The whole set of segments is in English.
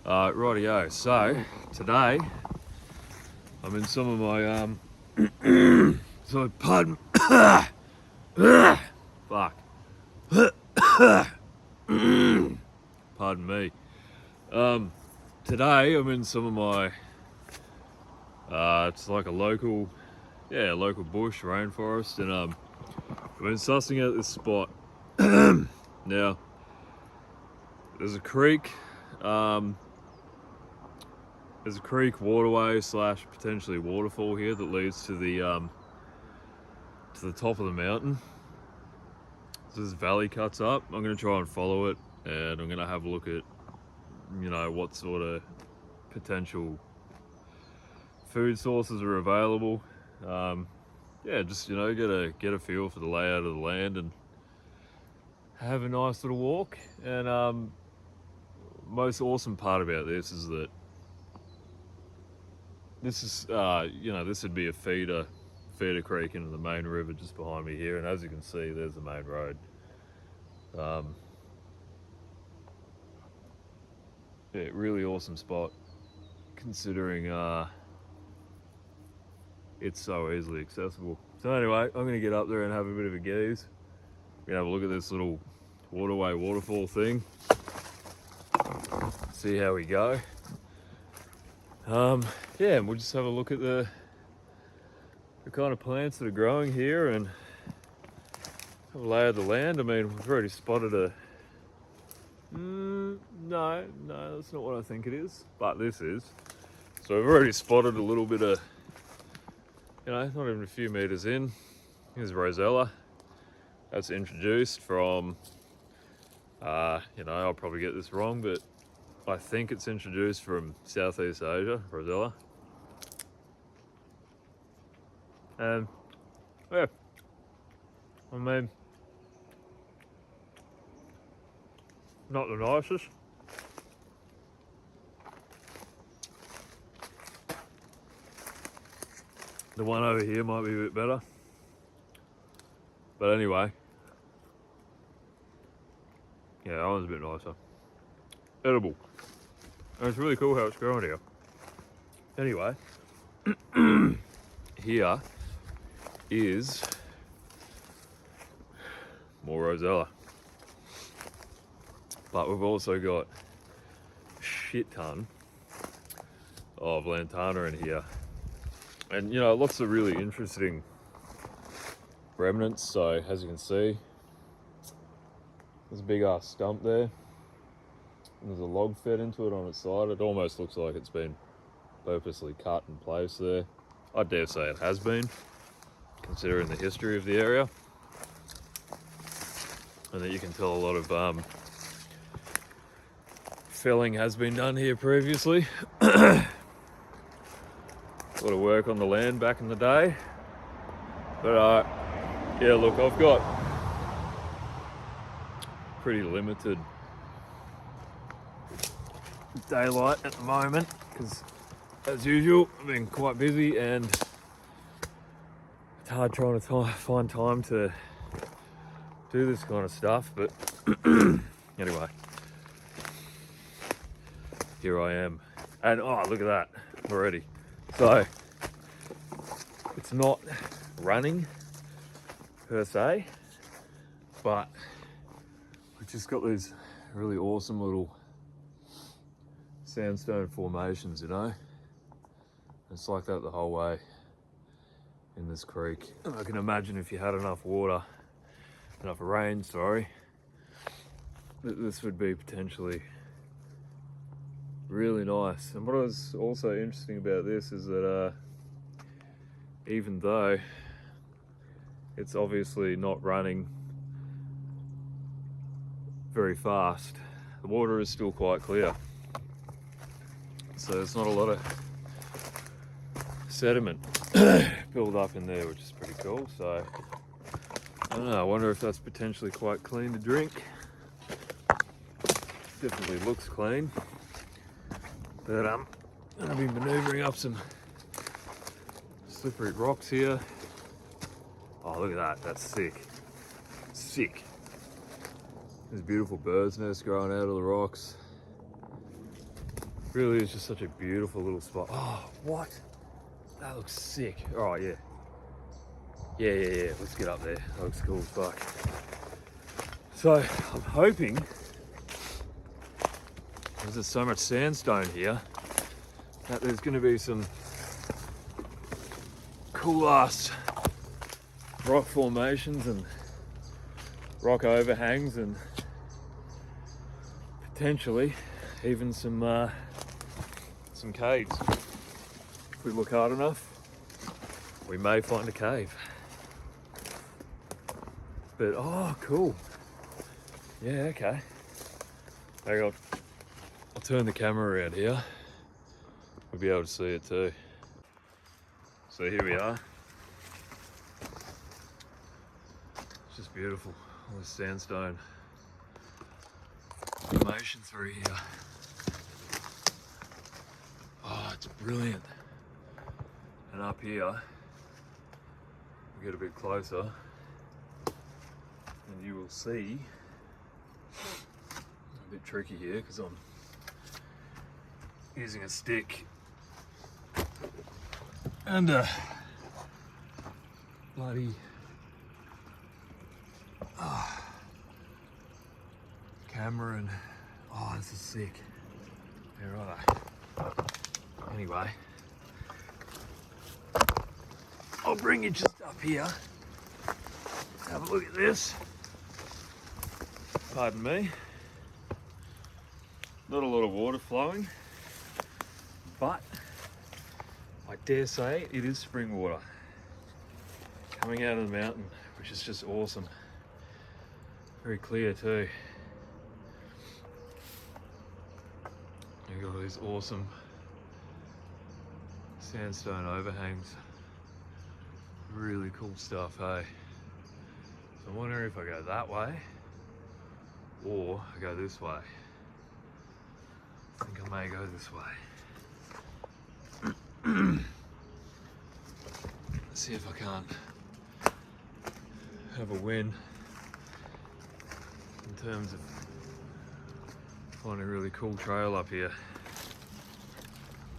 Rightio. So today I'm in some of my so pardon fuck pardon me. Today I'm in some of my it's like a local bush rainforest, and I've been sussing out this spot. Now there's a creek. There's a creek waterway slash potentially waterfall here that leads to the top of the mountain. So this valley cuts up. I'm going to try and follow it, and I'm going to have a look at, what sort of potential food sources are available. Just get a feel for the layout of the land and have a nice little walk. And most awesome part about this is that this is this would be a feeder creek into the main river just behind me here, and as you can see, there's the main road. Really awesome spot considering it's so easily accessible. So anyway, I'm going to get up there and have a bit of a gaze. We're going to have a look at this little waterfall thing, see how we go. And we'll just have a look at the kind of plants that are growing here and have a lay of the land. I mean, we've already spotted a... No, that's not what I think it is, but this is. So we've already spotted a little bit of, not even a few meters in. Here's Rosella. That's introduced from, I'll probably get this wrong, but I think it's introduced from Southeast Asia, Rosella. And yeah, I mean, not the nicest. The one over here might be a bit better. But anyway, yeah, that one's a bit nicer. Edible. And it's really cool how it's growing here. Anyway, here is more Rosella. But we've also got a shit ton of Lantana in here. And lots of really interesting remnants. So as you can see, there's a big ass stump there. And there's a log fed into it on its side. It almost looks like it's been purposely cut in place there. I dare say it has been, considering the history of the area. And that you can tell a lot of felling has been done here previously. A lot of work on the land back in the day. But look, I've got pretty limited daylight at the moment because, as usual, I've been quite busy and it's hard trying to find time to do this kind of stuff. But anyway, here I am, and look at that already. So it's not running per se, but we've just got these really awesome little sandstone formations, It's like that the whole way in this creek. And I can imagine if you had enough rain, that this would be potentially really nice. And what was also interesting about this is that even though it's obviously not running very fast, the water is still quite clear. So there's not a lot of sediment build up in there, which is pretty cool. So I don't know, I wonder if that's potentially quite clean to drink. Definitely looks clean. But I'm going to be manoeuvring up some slippery rocks here. Oh, look at that. That's sick. Sick. There's beautiful bird's nests growing out of the rocks. Really is just such a beautiful little spot. Oh, what? That looks sick. All right, yeah. Yeah. Let's get up there. That looks cool as fuck. So I'm hoping, because there's so much sandstone here, that there's going to be some cool ass rock formations and rock overhangs, and potentially even some caves. If we look hard enough, we may find a cave. But oh, cool. Yeah, okay. Hang on. I'll turn the camera around here. We'll be able to see it too. So here we are. It's just beautiful. All this sandstone formation through here. Oh, it's brilliant. And up here, we get a bit closer, and you will see, a bit tricky here because I'm using a stick and a bloody camera, and oh, this is sick. Yeah, right. Anyway, I'll bring you just up here. Have a look at this. Pardon me. Not a lot of water flowing, but I dare say it is spring water coming out of the mountain, which is just awesome. Very clear too. You've got all these awesome sandstone overhangs. Really cool stuff, hey? So I'm wondering if I go that way or I go this way. I think I may go this way. Let's see if I can't have a win in terms of finding a really cool trail up here.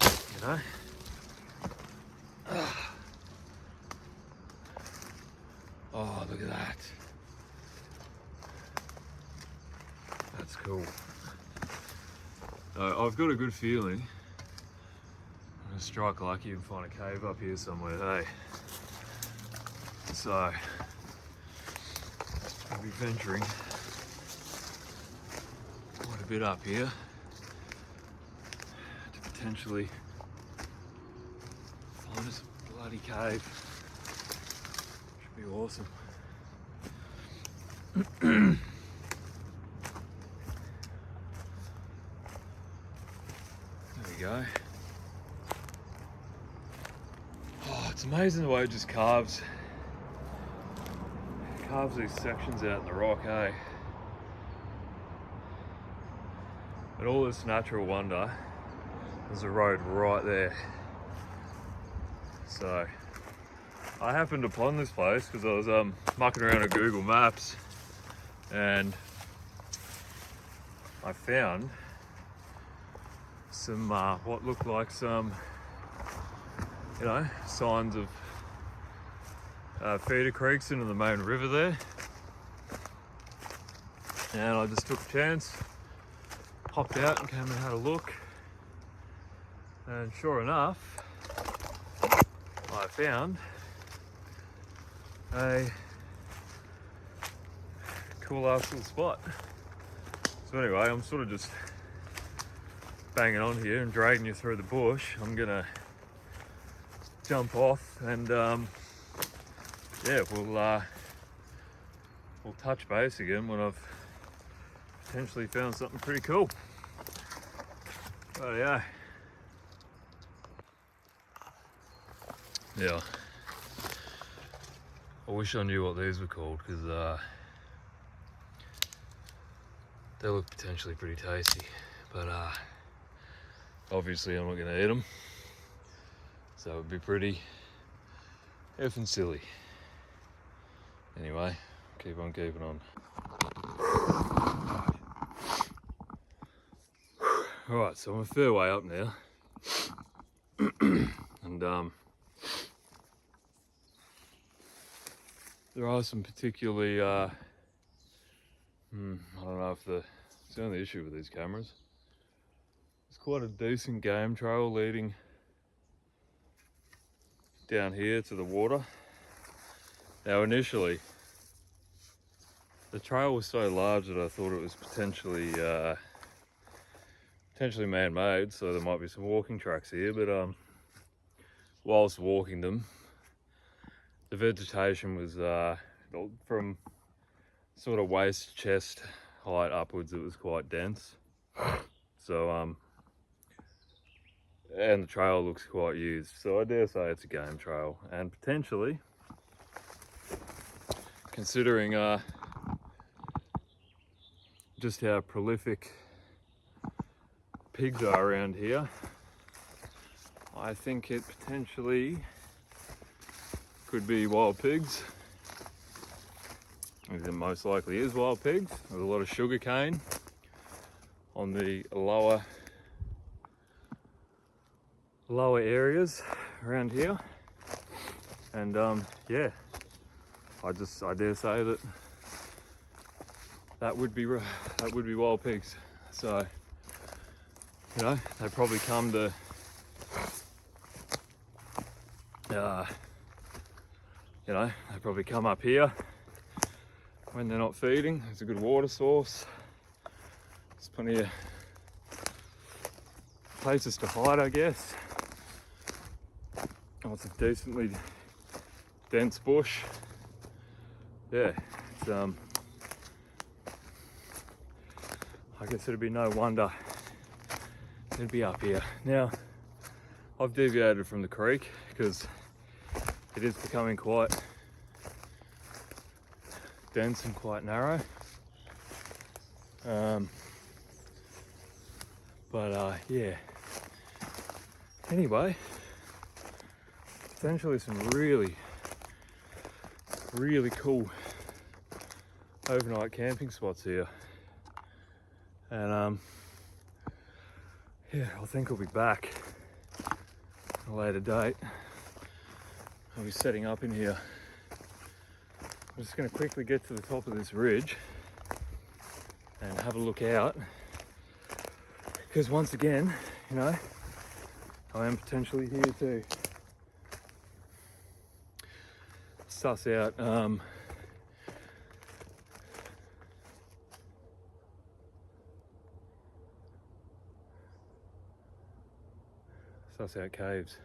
You know? Oh, look at that. That's cool. I've got a good feeling I'm gonna strike lucky and find a cave up here somewhere, hey? So, I'll be venturing quite a bit up here to potentially find us a bloody cave. Should be awesome. There we go. Oh, it's amazing the way it just carves these sections out in the rock, eh? And all this natural wonder, there's a road right there. So I happened upon this place because I was mucking around on Google Maps, and I found some what looked like some, you know, signs of feeder creeks into the main river there. And I just took a chance, popped out and came and had a look, and sure enough, I found a cool ass little spot. So anyway, I'm sort of just banging on here and dragging you through the bush. I'm gonna jump off and yeah, we'll touch base again when I've potentially found something pretty cool. Oh yeah. Yeah. I wish I knew what these were called, because they look potentially pretty tasty, but obviously I'm not going to eat them, so it would be pretty effing silly. Anyway, keep on keeping on. Alright, so I'm a fair way up now. And there are some particularly, I don't know if it's the only issue with these cameras. It's quite a decent game trail leading down here to the water. Now initially, the trail was so large that I thought it was potentially man-made, so there might be some walking tracks here, but whilst walking them, the vegetation was from sort of waist chest height upwards, it was quite dense. So and the trail looks quite used, so I dare say it's a game trail, and potentially, considering just how prolific pigs are around here, I think it potentially could be wild pigs. I think it most likely is wild pigs. There's a lot of sugar cane on the lower areas around here, and yeah, I dare say that would be wild pigs. So you know, they probably come to you know, they probably come up here when they're not feeding. There's a good water source. There's plenty of places to hide, I guess. Oh, it's a decently dense bush. Yeah, it's I guess it'd be no wonder it'd be up here. Now, I've deviated from the creek because it is becoming quite dense and quite narrow. Yeah. Anyway, potentially some really cool overnight camping spots here. And yeah, I think I'll be back at a later date. I'll be setting up in here. I'm just going to quickly get to the top of this ridge and have a look out, because once again, you know, I am potentially here to suss out caves.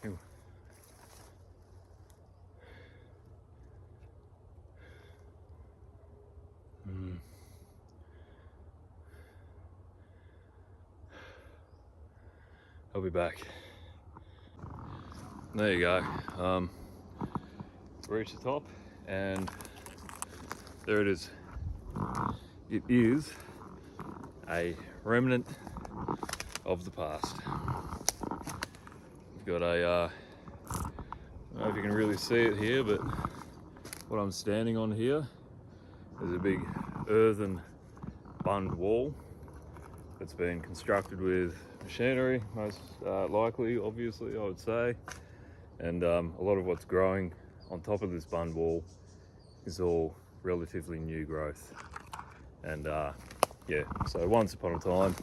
Ew. I'll be back. There you go. Reached the top, and there it is. It is a remnant of the past. We've got a, I don't know if you can really see it here, but what I'm standing on here is a big earthen bund wall that's been constructed with machinery, most likely, obviously, I would say. And a lot of what's growing on top of this bund wall is all relatively new growth. And yeah, so once upon a time,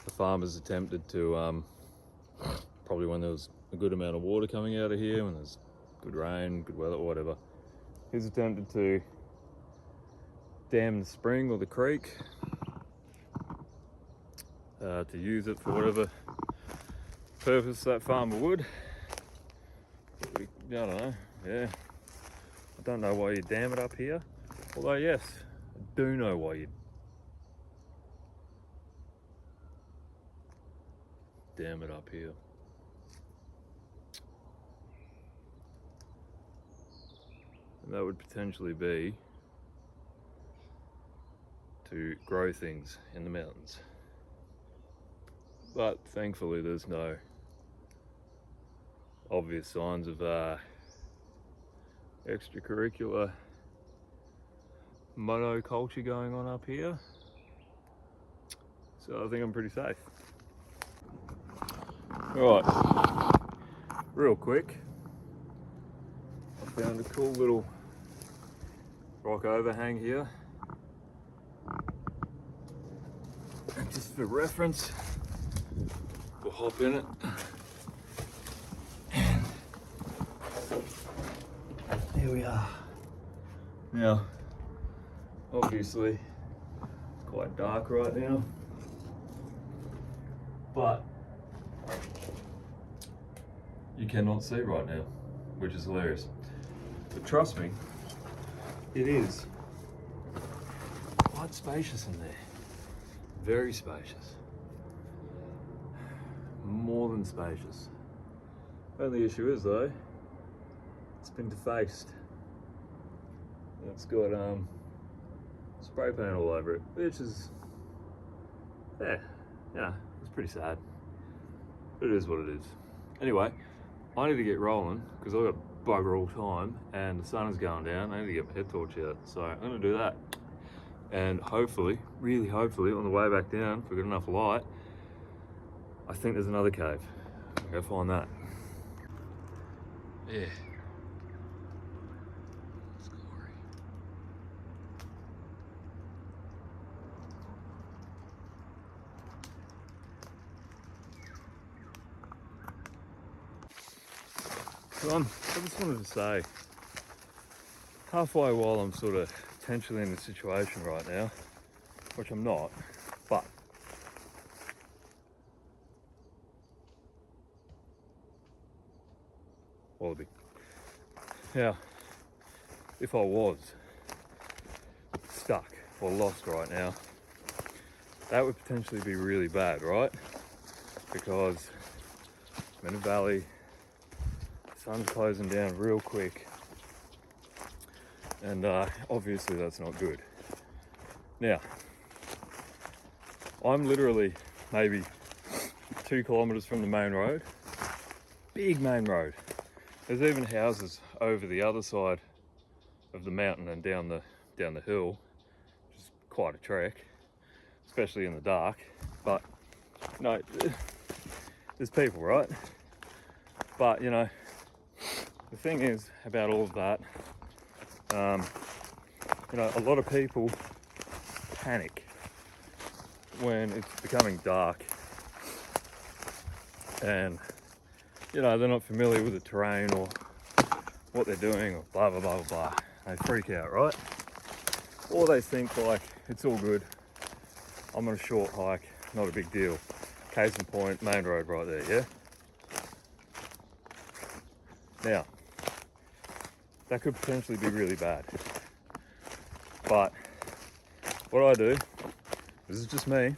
the farmers attempted to, probably when there was a good amount of water coming out of here, when there's good rain, good weather, whatever, he's attempted to dam the spring or the creek to use it for whatever purpose that farmer would. I don't know, yeah. I don't know why you dam it up here, although yes, I do know why you dam it up here. And that would potentially be to grow things in the mountains. But thankfully there's no obvious signs of extracurricular monoculture going on up here. So I think I'm pretty safe. Right, real quick, I found a cool little rock overhang here. And just for reference, we'll hop in it. And here we are. Now, obviously, it's quite dark right now, but you cannot see right now, which is hilarious. But trust me, it is quite spacious in there. Very spacious. More than spacious. Only issue is though, it's been defaced. It's got spray paint all over it, which is, yeah, it's pretty sad. But it is what it is. Anyway, I need to get rolling because I've got bugger all time and the sun is going down. I need to get my head torch out, so I'm gonna do that. And hopefully, really hopefully, on the way back down, if we've got enough light, I think there's another cave. I'll go find that. Yeah. It's glory. So I just wanted to say, halfway while I'm sort of potentially in a situation right now, which I'm not, but wallaby. Now, if I was stuck or lost right now, that would potentially be really bad, right? Because I'm in a valley, the sun's closing down real quick, and obviously that's not good. Now, I'm literally maybe 2 kilometers from the main road, big main road. There's even houses over the other side of the mountain and down the hill, which is quite a trek, especially in the dark. But no, there's people, right? But you know, the thing is about all of that, you know, a lot of people panic when it's becoming dark and you know they're not familiar with the terrain or what they're doing or blah blah blah blah blah. They freak out, right? Or they think like it's all good, I'm on a short hike, not a big deal. Case in point, main road right there, yeah? Now, that could potentially be really bad. But what I do, this is just me,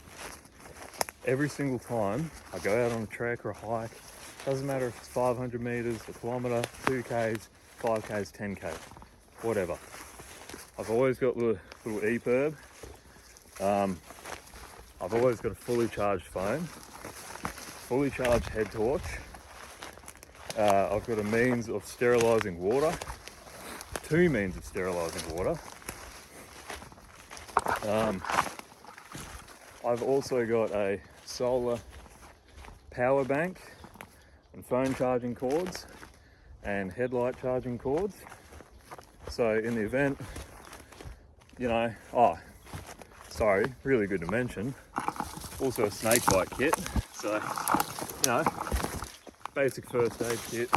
every single time I go out on a trek or a hike, doesn't matter if it's 500 meters, a kilometer, 2Ks, 5Ks, 10K, whatever. I've always got the little EPIRB. I've always got a fully charged phone, fully charged head torch. I've got a means of sterilizing water, 2 means of sterilizing water. I've also got a solar power bank and phone charging cords and headlight charging cords. So in the event, you know, oh, sorry, really good to mention, also a snake bite kit. So, you know, basic first aid kit,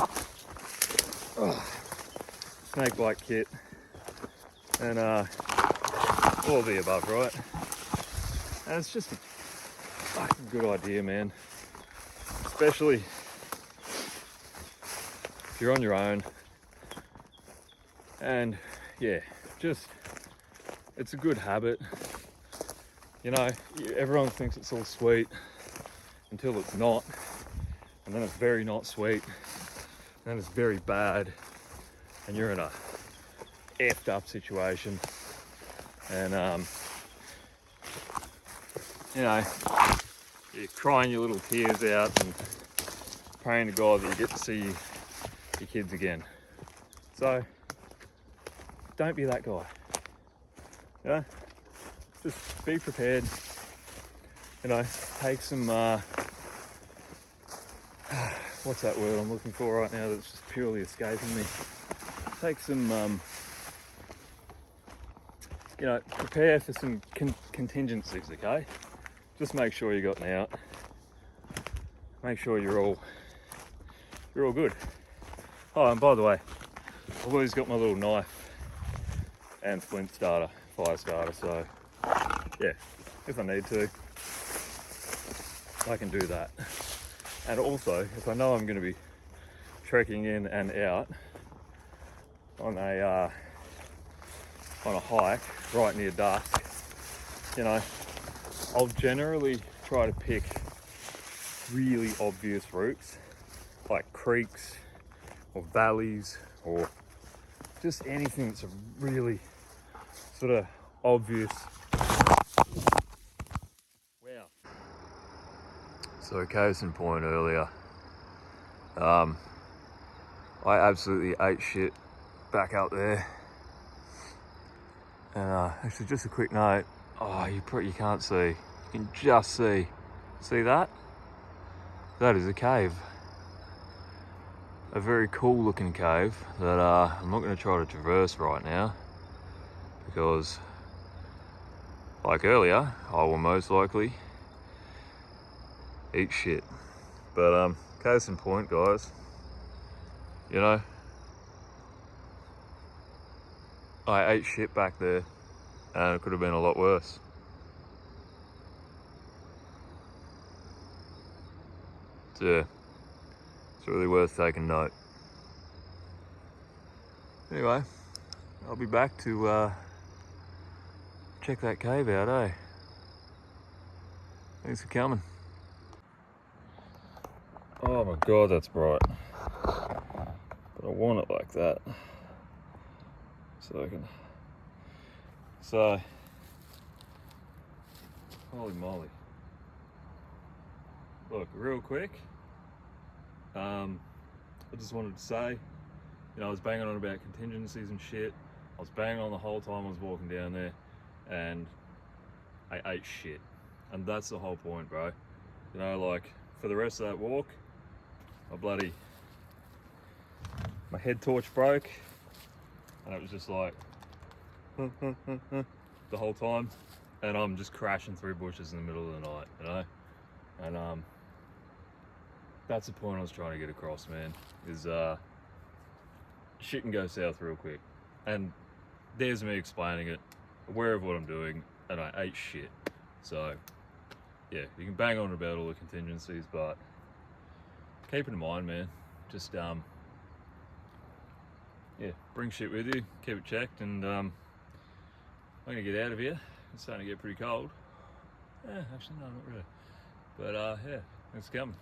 snake bite kit, and all of the above, right? And it's just a fucking good idea, man. Especially if you're on your own. And yeah, just, it's a good habit. You know, everyone thinks it's all sweet until it's not. And then it's very not sweet. And then it's very bad. And you're in a effed up situation. And, you know, you're crying your little tears out and praying to God that you get to see your kids again. So, don't be that guy. You know, just be prepared. you know, take some, what's that word I'm looking for right now that's just purely escaping me? Take some, you know, prepare for some contingencies, okay? Just make sure you got an out. Make sure you're all good. Oh, and by the way, I've always got my little knife and flint starter, fire starter, so yeah, if I need to, I can do that. And also, if I know I'm going to be trekking in and out on a hike right near dusk, you know, I'll generally try to pick really obvious routes, like creeks or valleys or just anything that's a really sort of obvious. Wow. So case in point earlier, I absolutely ate shit back up there. And actually, just a quick note. Oh, you can't see. You can just see. See that? That is a cave. A very cool looking cave that I'm not going to try to traverse right now because, like earlier, I will most likely eat shit. But case in point, guys, you know, I ate shit back there and it could have been a lot worse. So yeah, it's really worth taking note. Anyway, I'll be back to check that cave out, eh? Thanks for coming. Oh my god, that's bright. But I want it like that. So, holy moly. Look, real quick, I just wanted to say, you know, I was banging on about contingencies and shit. I was banging on the whole time I was walking down there, and I ate shit. And that's the whole point, bro. You know, like, for the rest of that walk, my head torch broke, and it was just like, the whole time. And I'm just crashing through bushes in the middle of the night, you know? And that's the point I was trying to get across, man, is shit can go south real quick. And there's me explaining it, aware of what I'm doing, and I ate shit. So yeah, you can bang on about all the contingencies, but keep it in mind, man. Just yeah, bring shit with you, keep it checked, and I'm gonna get out of here. It's starting to get pretty cold. Yeah, actually no, not really. But yeah, thanks for coming.